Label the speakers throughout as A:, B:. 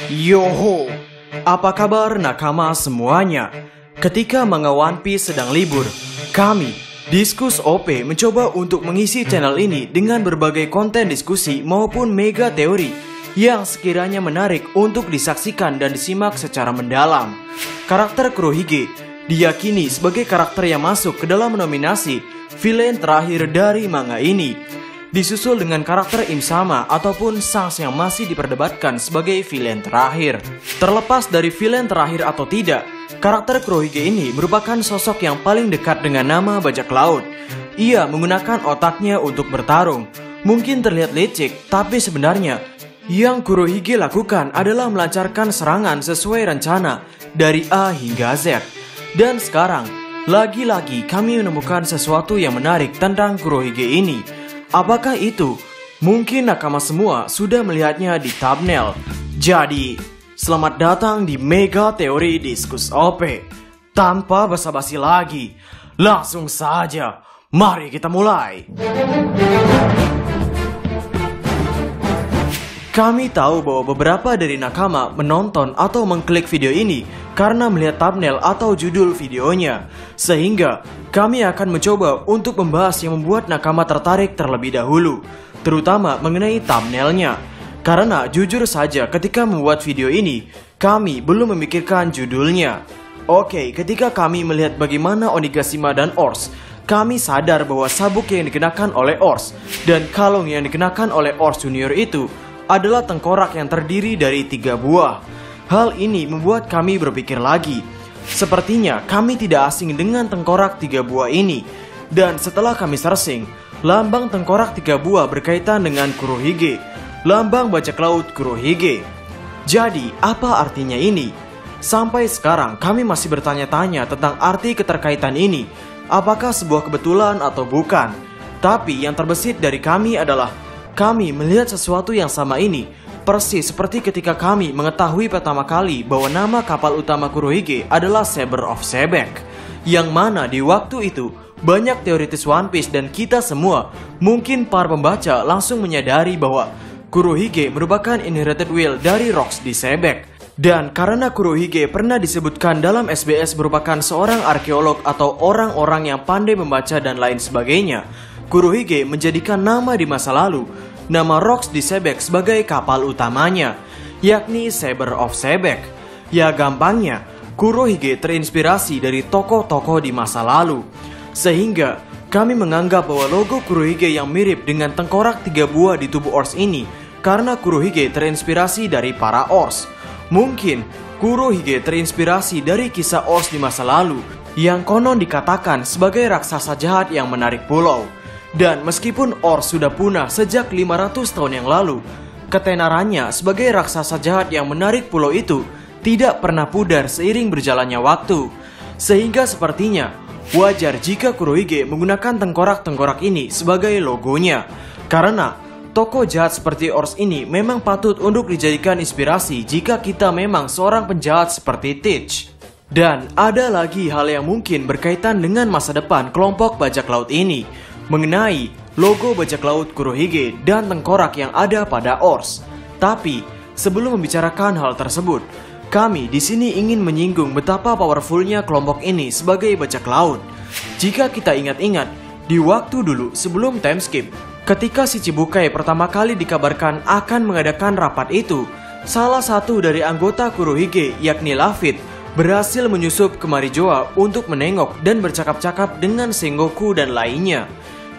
A: Yoho, apa kabar nakama semuanya? Ketika manga One Piece sedang libur, kami, Diskus OP, mencoba untuk mengisi channel ini dengan berbagai konten diskusi maupun mega teori yang sekiranya menarik untuk disaksikan dan disimak secara mendalam. Karakter Kurohige diyakini sebagai karakter yang masuk ke dalam nominasi villain terakhir dari manga ini, disusul dengan karakter Im-sama ataupun Shanks yang masih diperdebatkan sebagai villain terakhir. Terlepas dari villain terakhir atau tidak, karakter Kurohige ini merupakan sosok yang paling dekat dengan nama bajak laut. Ia menggunakan otaknya untuk bertarung. Mungkin terlihat licik, tapi sebenarnya yang Kurohige lakukan adalah melancarkan serangan sesuai rencana dari A hingga Z. Dan sekarang, lagi-lagi kami menemukan sesuatu yang menarik tentang Kurohige ini. Apakah itu? Mungkin nakama semua sudah melihatnya di thumbnail. Jadi, selamat datang di Mega Teori Diskus OP. Tanpa basa-basi lagi, langsung saja, mari kita mulai. Kami tahu bahwa beberapa dari nakama menonton atau mengklik video ini karena melihat thumbnail atau judul videonya. Sehingga kami akan mencoba untuk membahas yang membuat nakama tertarik terlebih dahulu, terutama mengenai thumbnailnya. Karena jujur saja ketika membuat video ini, kami belum memikirkan judulnya. Oke, ketika kami melihat bagaimana Onigashima dan Ors, kami sadar bahwa sabuk yang dikenakan oleh Ors dan kalung yang dikenakan oleh Ors Junior itu adalah tengkorak yang terdiri dari 3 buah. Hal ini membuat kami berpikir lagi. Sepertinya kami tidak asing dengan tengkorak 3 buah ini. Dan setelah kami searching, lambang tengkorak 3 buah berkaitan dengan Kurohige, lambang bajak laut Kurohige. Jadi, apa artinya ini? Sampai sekarang kami masih bertanya-tanya tentang arti keterkaitan ini. Apakah sebuah kebetulan atau bukan? Tapi yang terbesit dari kami adalah kami melihat sesuatu yang sama ini, persis seperti ketika kami mengetahui pertama kali bahwa nama kapal utama Kurohige adalah Saber of Sebek. Yang mana di waktu itu, banyak teoritis One Piece dan kita semua, mungkin para pembaca langsung menyadari bahwa Kurohige merupakan inherited will dari Rocks di Sebek. Dan karena Kurohige pernah disebutkan dalam SBS merupakan seorang arkeolog atau orang-orang yang pandai membaca dan lain sebagainya, Kurohige menjadikan nama di masa lalu, nama Rocks di Sebek sebagai kapal utamanya, yakni Saber of Sebek. Ya gampangnya, Kurohige terinspirasi dari tokoh-tokoh di masa lalu. Sehingga kami menganggap bahwa logo Kurohige yang mirip dengan tengkorak 3 buah di tubuh Ors ini karena Kurohige terinspirasi dari para Ors. Mungkin Kurohige terinspirasi dari kisah Ors di masa lalu yang konon dikatakan sebagai raksasa jahat yang menarik pulau. Dan meskipun Ors sudah punah sejak 500 tahun yang lalu, ketenarannya sebagai raksasa jahat yang menarik pulau itu tidak pernah pudar seiring berjalannya waktu. Sehingga sepertinya wajar jika Kurohige menggunakan tengkorak-tengkorak ini sebagai logonya. Karena tokoh jahat seperti Ors ini memang patut untuk dijadikan inspirasi jika kita memang seorang penjahat seperti Teach. Dan ada lagi hal yang mungkin berkaitan dengan masa depan kelompok bajak laut ini, mengenai logo bajak laut Kurohige dan tengkorak yang ada pada Ors. Tapi sebelum membicarakan hal tersebut, kami di sini ingin menyinggung betapa powerfulnya kelompok ini sebagai bajak laut. Jika kita ingat-ingat, di waktu dulu sebelum time skip, ketika si Chibukai pertama kali dikabarkan akan mengadakan rapat itu, salah satu dari anggota Kurohige yakni Lafitte berhasil menyusup ke Marijoa untuk menengok dan bercakap-cakap dengan Sengoku dan lainnya.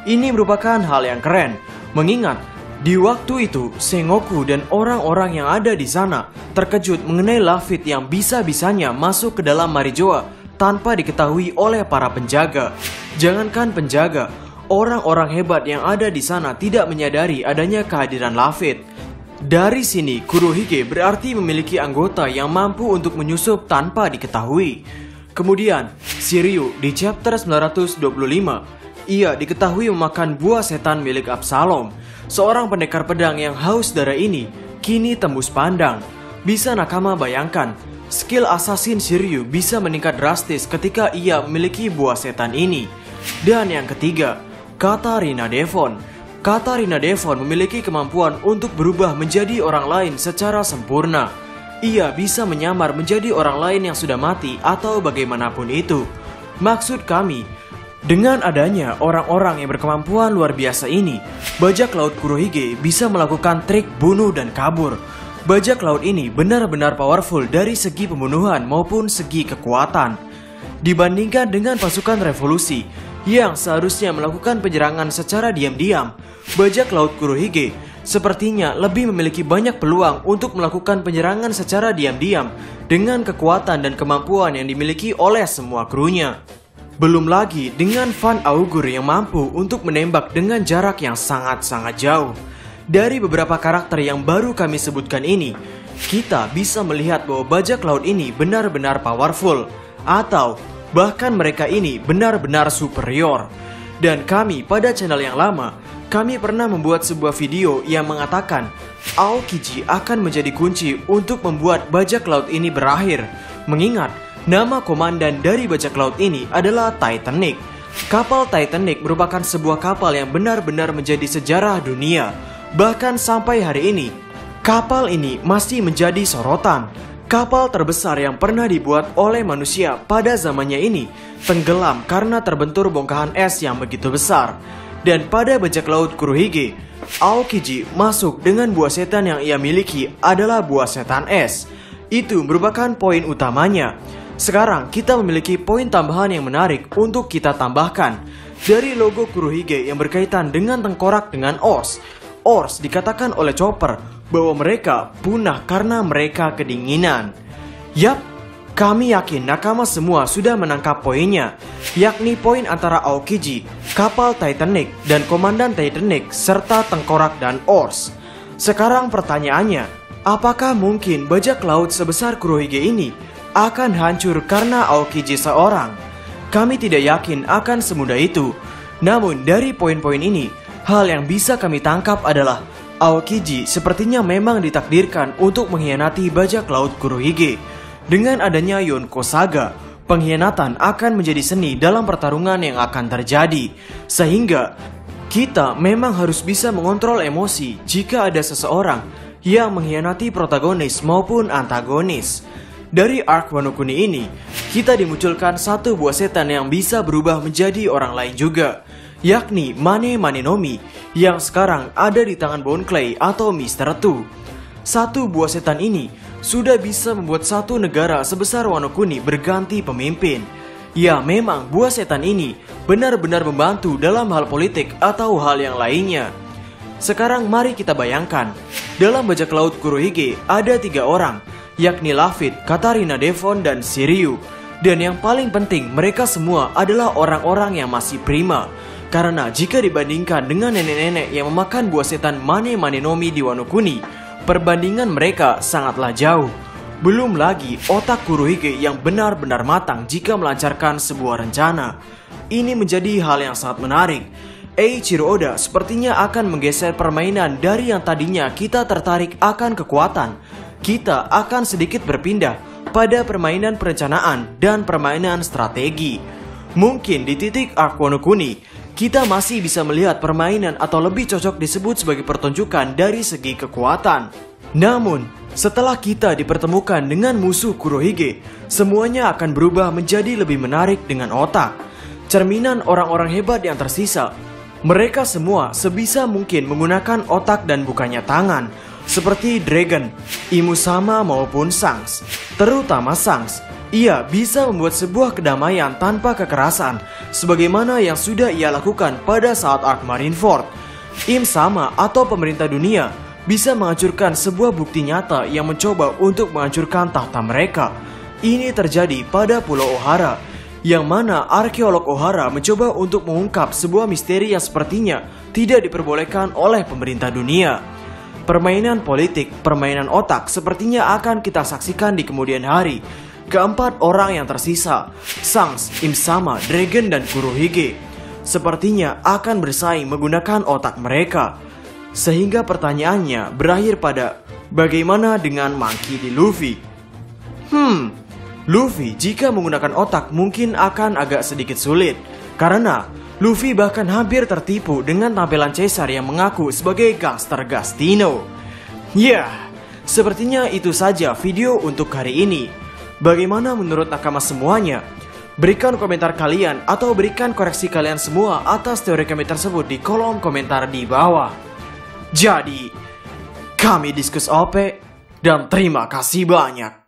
A: Ini merupakan hal yang keren, mengingat di waktu itu Sengoku dan orang-orang yang ada di sana terkejut mengenai Lafitte yang bisa-bisanya masuk ke dalam Marijoa tanpa diketahui oleh para penjaga. Jangankan penjaga, orang-orang hebat yang ada di sana tidak menyadari adanya kehadiran Lafitte. Dari sini Kurohige berarti memiliki anggota yang mampu untuk menyusup tanpa diketahui. Kemudian Shiryu di chapter 925, ia diketahui memakan buah setan milik Absalom. Seorang pendekar pedang yang haus darah ini kini tembus pandang. Bisa nakama bayangkan, skill assassin Shiryu bisa meningkat drastis ketika ia memiliki buah setan ini. Dan yang ketiga, Katarina Devon. Katarina Devon memiliki kemampuan untuk berubah menjadi orang lain secara sempurna. ia bisa menyamar menjadi orang lain yang sudah mati atau bagaimanapun itu. Maksud kami, dengan adanya orang-orang yang berkemampuan luar biasa ini, bajak laut Kurohige bisa melakukan trik bunuh dan kabur. Bajak laut ini benar-benar powerful dari segi pembunuhan maupun segi kekuatan. Dibandingkan dengan pasukan revolusi yang seharusnya melakukan penyerangan secara diam-diam, bajak laut Kurohige sepertinya lebih memiliki banyak peluang untuk melakukan penyerangan secara diam-diam dengan kekuatan dan kemampuan yang dimiliki oleh semua krunya. Belum lagi dengan Van Augur yang mampu untuk menembak dengan jarak yang sangat-sangat jauh. Dari beberapa karakter yang baru kami sebutkan ini, kita bisa melihat bahwa bajak laut ini benar-benar powerful, atau bahkan mereka ini benar-benar superior. Dan kami pada channel yang lama, kami pernah membuat sebuah video yang mengatakan Aokiji akan menjadi kunci untuk membuat bajak laut ini berakhir. Mengingat nama komandan dari bajak laut ini adalah Titanic. Kapal Titanic merupakan sebuah kapal yang benar-benar menjadi sejarah dunia. Bahkan sampai hari ini, kapal ini masih menjadi sorotan. Kapal terbesar yang pernah dibuat oleh manusia pada zamannya ini tenggelam karena terbentur bongkahan es yang begitu besar. Dan pada bajak laut Kurohige, Aokiji masuk dengan buah setan yang ia miliki adalah buah setan es. Itu merupakan poin utamanya. Sekarang kita memiliki poin tambahan yang menarik untuk kita tambahkan. Dari logo Kurohige yang berkaitan dengan tengkorak dengan os. Ors dikatakan oleh Chopper bahwa mereka punah karena mereka kedinginan. Yap, kami yakin nakama semua sudah menangkap poinnya, yakni poin antara Aokiji, kapal Titanic, dan komandan Titanic, serta tengkorak dan Ors. Sekarang pertanyaannya, apakah mungkin bajak laut sebesar Kurohige ini akan hancur karena Aokiji seorang? Kami tidak yakin akan semudah itu. Namun dari poin-poin ini, hal yang bisa kami tangkap adalah Aokiji sepertinya memang ditakdirkan untuk mengkhianati bajak laut Kurohige. Dengan adanya Yonko Saga, pengkhianatan akan menjadi seni dalam pertarungan yang akan terjadi. Sehingga kita memang harus bisa mengontrol emosi jika ada seseorang yang mengkhianati protagonis maupun antagonis. Dari arc Wano Kuni ini, kita dimunculkan satu buah setan yang bisa berubah menjadi orang lain juga, yakni Mane Manenomi yang sekarang ada di tangan Bone Clay atau Mr. Two. Satu buah setan ini sudah bisa membuat satu negara sebesar Wano Kuni berganti pemimpin. Ya, memang buah setan ini benar-benar membantu dalam hal politik atau hal yang lainnya. Sekarang mari kita bayangkan, dalam bajak laut Kurohige ada 3 orang, yakni Lafitte, Katarina Devon, dan Shiryu. Dan yang paling penting, mereka semua adalah orang-orang yang masih prima. Karena jika dibandingkan dengan nenek-nenek yang memakan buah setan Mane Manenomi di Wano Kuni, perbandingan mereka sangatlah jauh. Belum lagi otak Kurohige yang benar-benar matang jika melancarkan sebuah rencana. Ini menjadi hal yang sangat menarik. Eiichiro Oda sepertinya akan menggeser permainan dari yang tadinya kita tertarik akan kekuatan. Kita akan sedikit berpindah pada permainan perencanaan dan permainan strategi. Mungkin di titik arc Wano Kuni, kita masih bisa melihat permainan atau lebih cocok disebut sebagai pertunjukan dari segi kekuatan. Namun, setelah kita dipertemukan dengan musuh Kurohige, semuanya akan berubah menjadi lebih menarik dengan otak. Cerminan orang-orang hebat yang tersisa. Mereka semua sebisa mungkin menggunakan otak dan bukannya tangan. Seperti Dragon, Imusama maupun Shanks. Terutama Shanks, ia bisa membuat sebuah kedamaian tanpa kekerasan, sebagaimana yang sudah ia lakukan pada saat arc Marineford. Im-sama atau pemerintah dunia bisa menghancurkan sebuah bukti nyata yang mencoba untuk menghancurkan tahta mereka. Ini terjadi pada Pulau Ohara, yang mana arkeolog Ohara mencoba untuk mengungkap sebuah misteri yang sepertinya tidak diperbolehkan oleh pemerintah dunia. Permainan politik, permainan otak sepertinya akan kita saksikan di kemudian hari. Keempat orang yang tersisa, Shanks, Im-sama, Dragon, dan Kurohige, sepertinya akan bersaing menggunakan otak mereka. Sehingga pertanyaannya berakhir pada bagaimana dengan Monkey D. Luffy? Luffy jika menggunakan otak mungkin akan agak sedikit sulit, karena Luffy bahkan hampir tertipu dengan tampilan Caesar yang mengaku sebagai gangster Gastino. Sepertinya itu saja video untuk hari ini. Bagaimana menurut nakama semuanya? Berikan komentar kalian atau berikan koreksi kalian semua atas teori kami tersebut di kolom komentar di bawah. Jadi, kami Diskus OP dan terima kasih banyak.